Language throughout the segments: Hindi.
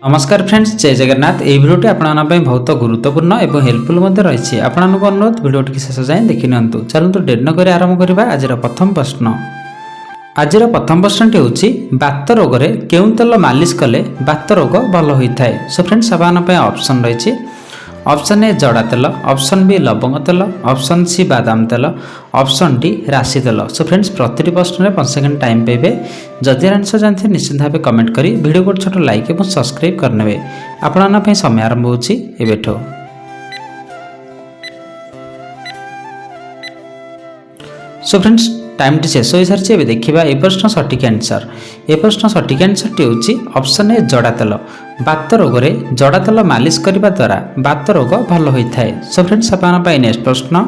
नमस्कार फ्रेंड्स, जय जगन्नाथ। ये भिडियोटी आपन बहुत गुरुत्वपूर्ण और हेल्पफुल रही। आपन अनुरोध भिडियोटी शेष जाए देखि नियंतु। चलतु डेर न कर आरंभ करबा आज प्रथम प्रश्न। आज प्रथम प्रश्नटी होछि बात रोग रे केउं तेल मालिश कले बात रोग भल होइथाय। सो फ्रेंड्स आपन ऑप्शन रही। ऑप्शन ए जड़ा तेल, ऑप्शन बी लवंग तेल, ऑप्शन सी बादाम तेल, ऑप्शन डी राशि तेल। सो फ्रेंड्स प्रति प्रश्न में 5 सेकंड टाइम पाइबे। जदि आंसर जानते निश्चित भाव कमेंट करी वीडियो को छोट लाइक और सब्सक्राइब करने। आपण समय आरंभ होछि एबेठो। सो फ्रेंड्स टाइम टी शेष हो सारी। ए देखा ए प्रश्न सठिक आंसर। ए प्रश्न सठिक आंसर टी होछि ऑप्शन ए जड़ा तेल। बात रोग रे जड़ा तेल मालिश करने द्वारा बात रोग भल होता है। सो फ्रेंड्स आपन नेक्स्ट प्रश्न।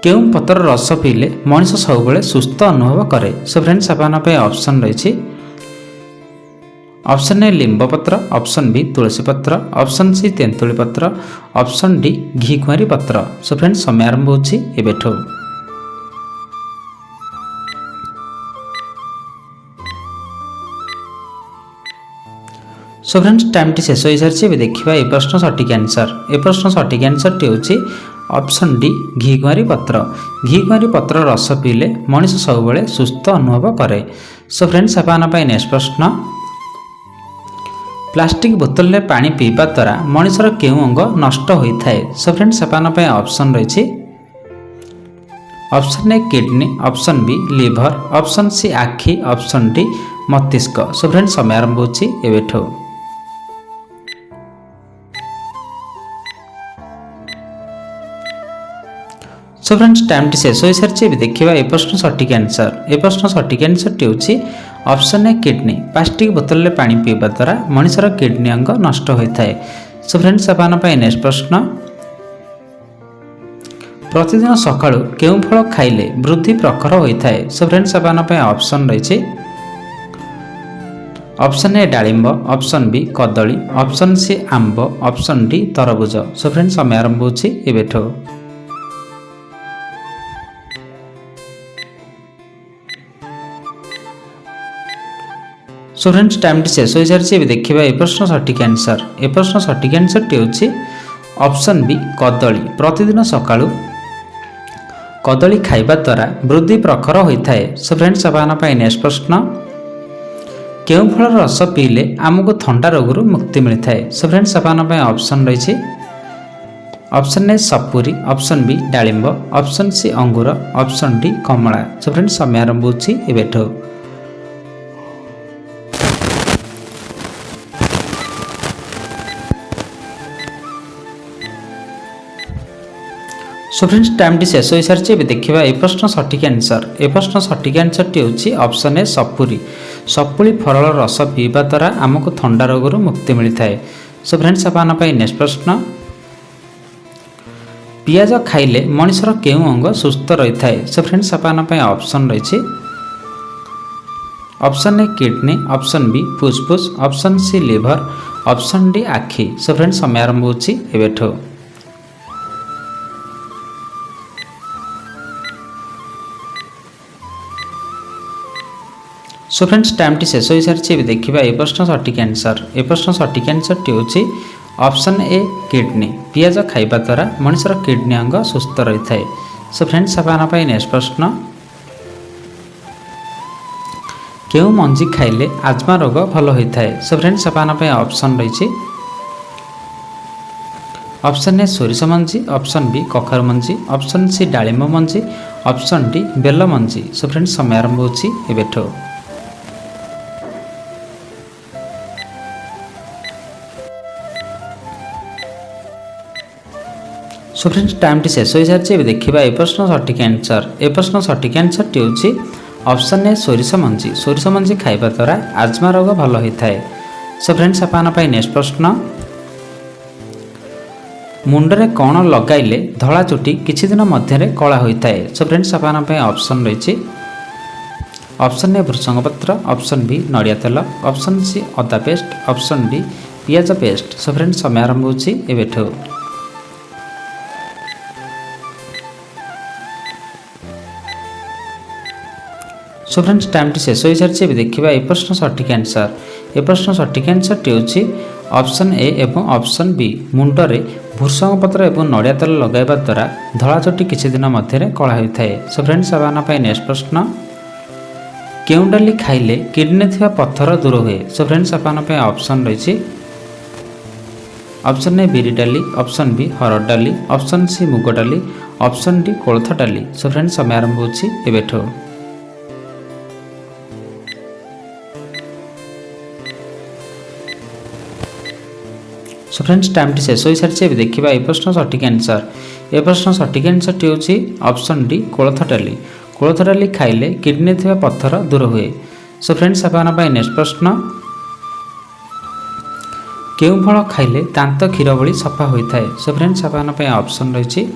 केउं पतर रस पीले मनीष सब सुस्थ अनुभव करे। सो फ्रेंड्स आपन ऑप्शन रही। ऑप्शन ए लिंब पत्र, ऑप्शन बी तुलसी पत्र, ऑप्शन सी तेंतुली पत्र, ऑप्शन डी घी कुआरी पत्र। सो फ्रेंड्स समय आरंभ होछि एबेठो। सो फ्रेंड्स टाइम टी शेष हो सारी। देखा ये प्रश्न सठिक आंसर। ए प्रश्न सठिक आंसर टी होछि ऑप्शन डी घी कुआरी पत्र। घी कुआरी पत्र रस पीले मनीष सब सुस्थ अनुभव करे। सो फ्रेंड्स आपन नेक्स्ट प्रश्न। प्लास्टिक बोतल में पानी पीवा द्वारा मनीषर केउं अंग नष्ट होता है। सो फ्रेंड्स आपन ऑप्शन रही। Option A kidney, option B liver, option C आखि, ऑप्शन डी मस्तिष्क। सो फ्रेंड्स समय आरंभ होछि एबेठो। सो फ्रेंड्स टाइम टी शेष हो सारी। देखा ये प्रश्न सठिक आंसर। ए प्रश्न सठिक आंसर टी होछि ऑप्शन ए किडनी। प्लास्टिक बोतल में पानी पीवा द्वारा मनीषर किडनी अंग नष्ट होता है। सो फ्रेंड्स आपन नेक्स्ट प्रश्न। प्रतिदिन सकाळु केउं फल खाइले वृद्धि प्रखर होता है। सो फ्रेंड्स आपन ऑप्शन रही। ऑप्शन ए डालिंब, ऑप्शन बी कदली, ऑप्शन सी आंब, ऑप्शन डी तरबुज। सो फ्रेंड्स समय आरंभ होछि एबेठो। सो फ्रेंड्स टाइम टी शेष हो सारी। देखा ये प्रश्न सठिक आंसर। ए प्रश्न सठिक आंसर टी होछि ऑप्शन बी कदली। प्रतिदिन सकाळु कदली खाइबा द्वारा वृद्धि प्रखर होता है। सो फ्रेंड्स आपन नेक्स्ट प्रश्न। केउं फल रस पीले आमको थंडा रोग मुक्ति मिलता है। सो फ्रेंड्स आपन ऑप्शन रही। ऑप्शन ए सपुरी, ऑप्शन बी डालिंब, ऑप्शन सी अंगूर, ऑप्शन डी कमला। सो फ्रेंड्स समय आरंभ होछि एबेठो। सो फ्रेंड्स टाइम टी शेष हो सारी। देखा ये प्रश्न सठिक आंसर। ए प्रश्न सठिक आंसर टी होछि ऑप्शन ए सपुरी। सपुली फल रस पीवा द्वारा आमको थंडा रोग मुक्ति मिलता है। सो फ्रेंड्स आपन नेक्स्ट प्रश्न। पियाज खाइले मनीषर केउं अंग सुस्थ रही है। सो फ्रेंड्स आपन ऑप्शन रही। Option A kidney, option B फुसफुस, option C liver, option D आखि। सो फ्रेंड्स समय आरंभ होछि एबेठो। सो फ्रेंड्स टाइम टी शेष हो सारी। देखा ये प्रश्न सठिक आंसर। ए प्रश्न सठिक आंसर टी होछि ऑप्शन ए किडनी। पियाज खाइबा द्वारा मनीषर किडनी अंग सुस्थ रही है। सो फ्रेंड्स आपन नेक्स्ट प्रश्न। केउं मंजी खाइले आज्मा रोग भल होता है। सो फ्रेंड्स आपन ऑप्शन रही। ऑप्शन ए सोरिष मंजी, ऑप्शन बी कखारु मंजी, ऑप्शन सी डालिंब मंजी, ऑप्शन डी बेल मंजी। सो फ्रेंड्स समय आरंभ होछि एबेठो। सो फ्रेंड्स टाइम टी शेष हो सारी। देखा ये प्रश्न सठिक आंसर। ए प्रश्न सठिक आंसर टी होछि ऑप्शन ए सोरिष मंजी। सोरिष मंजी खाइबा द्वारा आज्मा रोग भल होता है। सो फ्रेंड्स आपन नेक्स्ट प्रश्न। मुंडरे कौन लगाइले धला चुटी किछि दिन मध्य कला होता है। सो फ्रेंड्स आपन ऑप्शन रही। ऑप्शन ए भृषंग पत्र, ऑप्शन बी नड़िया तेल, ऑप्शन सी अदा पेस्ट, ऑप्शन डी पियाज पेस्ट। सो फ्रेंड्स समय आरंभ होछि एबेठो। सो फ्रेंड्स टाइम टी शेष हो सारी। देखा ये प्रश्न सठिक आंसर। ए प्रश्न सठिक आंसर टी ऑप्शन ए एवं ऑप्शन बी मुंडरे भृषंग पत्र एवं नड़िया तेल लगाइबा द्वारा धला चुटी किछि दिन मध्य कला होता है। सो फ्रेंड्स आप नेक्स्ट प्रश्न केउं डाली खाइले किडनी थिबा पत्थर दूर हुए। सो फ्रेंड्स आप ऑप्शन रही ऑप्शन ए बिरी डाली, ऑप्शन बी हरड़ डाली, ऑप्शन सी मुग डाली, ऑप्शन डी कोलथ डाली। सो फ्रेंड्स समय आरंभ होछि एबेठो। सो फ्रेंड्स टाइम टी शेष हो सारी देखा ए प्रश्न सठिक आंसर। ए प्रश्न सठिक आंसर टी होछि ऑप्शन डी कोलथ डाली। कोलथ डाली खाइले किडनी थिबा पत्थर दूर हुए। सो फ्रेंड्स आप नेक्स्ट प्रश्न केउं फल खाइले दांत क्षीर भली सफा होता है। सो फ्रेंड्स आप ऑप्शन रही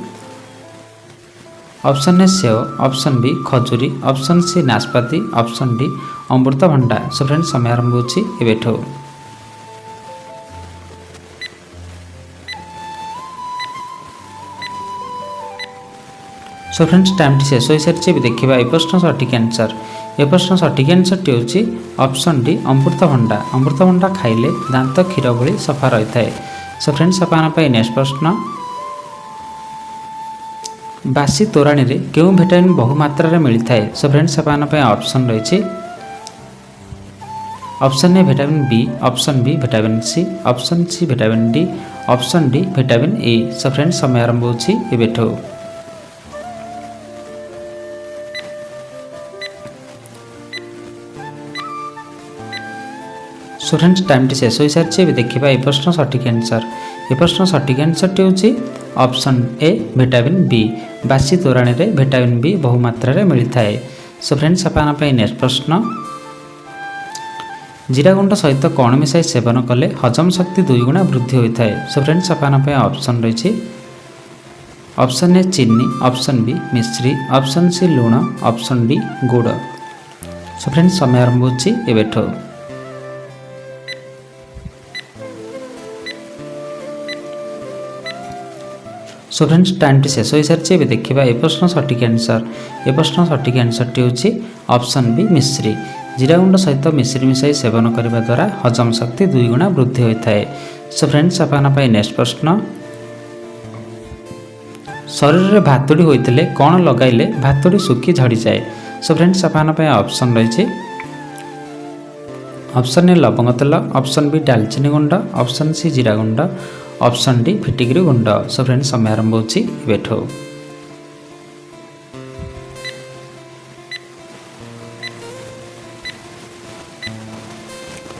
ऑप्शन ए सेव, ऑप्शन बी खजूरी, ऑप्शन सी नाशपाती, ऑप्शन डी अमृतभंडा। सो फ्रेंड्स समय आरंभ होछि एबेठो। सो फ्रेंड्स टाइम टी शेष हो सारी देखा ए प्रश्न सठिक आंसर। ए प्रश्न सठिक आंसर टी होछि ऑप्शन डी अमृतभंडा। अमृतभंडा खाइले दांत क्षीर भली सफा रही है। सो फ्रेंड्स आप नेक्स्ट प्रश्न बासी तोराणी रे केउं विटामिन बहुमात्रा रे मिलता है। सो फ्रेंड्स आप ऑप्शन रही option A vitamin B, option B vitamin C, option C vitamin D, option D vitamin A. So friends समय आरंभ होछि एबेठो। सो फ्रेंड्स टाइम टी शेष हो सारी देखा ए प्रश्न सठिक आंसर। ए प्रश्न सठिक आंसर टी होछि ऑप्शन ए विटामिन बी। बासी तोराणी रे विटामिन बी बहुमात्रा रे मिलता है। सो फ्रेंड्स आप नेक्स्ट प्रश्न जीरा गुंड सहित कौन मिसाई सेवन कले हजम शक्ति 2 गुणा वृद्धि होता है। सो फ्रेंड्स आप ऑप्शन रही ऑप्शन ए चीनी, ऑप्शन बी मिश्री, ऑप्शन सी लुण, ऑप्शन डी गुड़। सो फ्रेंड्स समय आरंभ होछि एबेठो। सो फ्रेंड्स टाइम टी शेष हो सारी देखा ए प्रश्न सठिक आंसर। ए प्रश्न सठिक आंसर टी होछि ऑप्शन बी मिश्री। जीरा गुंड सहित मिश्री मिसाई सेवन करने द्वारा हजम शक्ति 2 गुणा वृद्धि होता है। सो फ्रेंड्स आप नेक्स्ट प्रश्न शरीर में भातुड़ी होते कौन लगाइले भातुड़ी सुखी झड़ी जाए। सो फ्रेंड्स आप ऑप्शन रही ऑप्शन ए लवंग तेल, ऑप्शन बी दालचीनी गुंड, ऑप्शन सी जीरा गुंड, ऑप्शन डी फिटिकिरी गुंड। सो फ्रेंड्स समय आरंभ होछि एबेठो।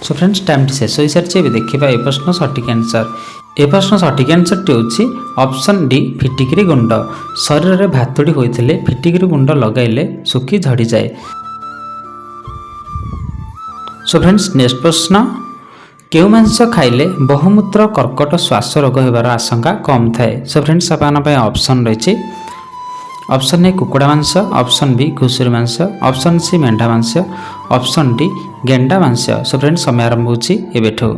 सो फ्रेंड्स टाइम टी शेष हो सारी देखा ए प्रश्न सठिक आंसर। ए प्रश्न सठिक आंसर टी होछि ऑप्शन डी फिटिकिरी गुंड। शरीर में भातुड़ी होते फिटिकिरी गुंड लगाइले सुखी झड़ी जाए। सो फ्रेंड्स नेक्स्ट प्रश्न केउं मांस खाइले बहुमूत्र कर्कट श्वास रोग होबार आशंका कम थाए। सो फ्रेंड्स आप ऑप्शन रही ऑप्शन ए कुकुड़ा मांस, ऑप्शन बी घुसुरी मांस, ऑप्शन सी मेंढा मांस, ऑप्शन डी गेंडा मांस। सो फ्रेंड्स समय आरंभ होछि एबेठो।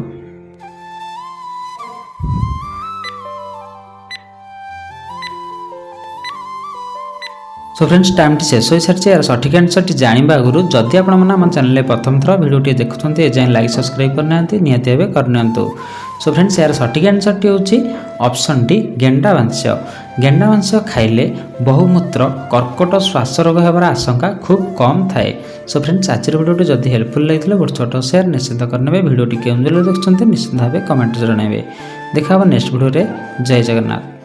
सो फ्रेंड्स टाइम टी शेष हो सारी यार सठिक आंसर टी जानिबा आगुरु जदि आपण माने हम चैनल प्रथम थर वीडियो टी देखुछन्ते ए जाय लाइक सब्सक्राइब करना निहाती भाबे करनियंतु। सो फ्रेंड्स यार सठिक आंसर टी होछि ऑप्शन डी गेंडा मांस। गेंडा मांस खाइले बहुमूत्र कर्कट श्वास रोग होबार आशंका खूब कम थाए। सो फ्रेंड्स आज वीडियो जदि हेल्पफुल लगिथिले गोटे छोट शेयर निश्चित करने वीडियो टी केउं जले देखछन्ते निश्चित भाबे कमेंट जणाइबे। देखा नेक्स्ट वीडियो रे। जय जगन्नाथ।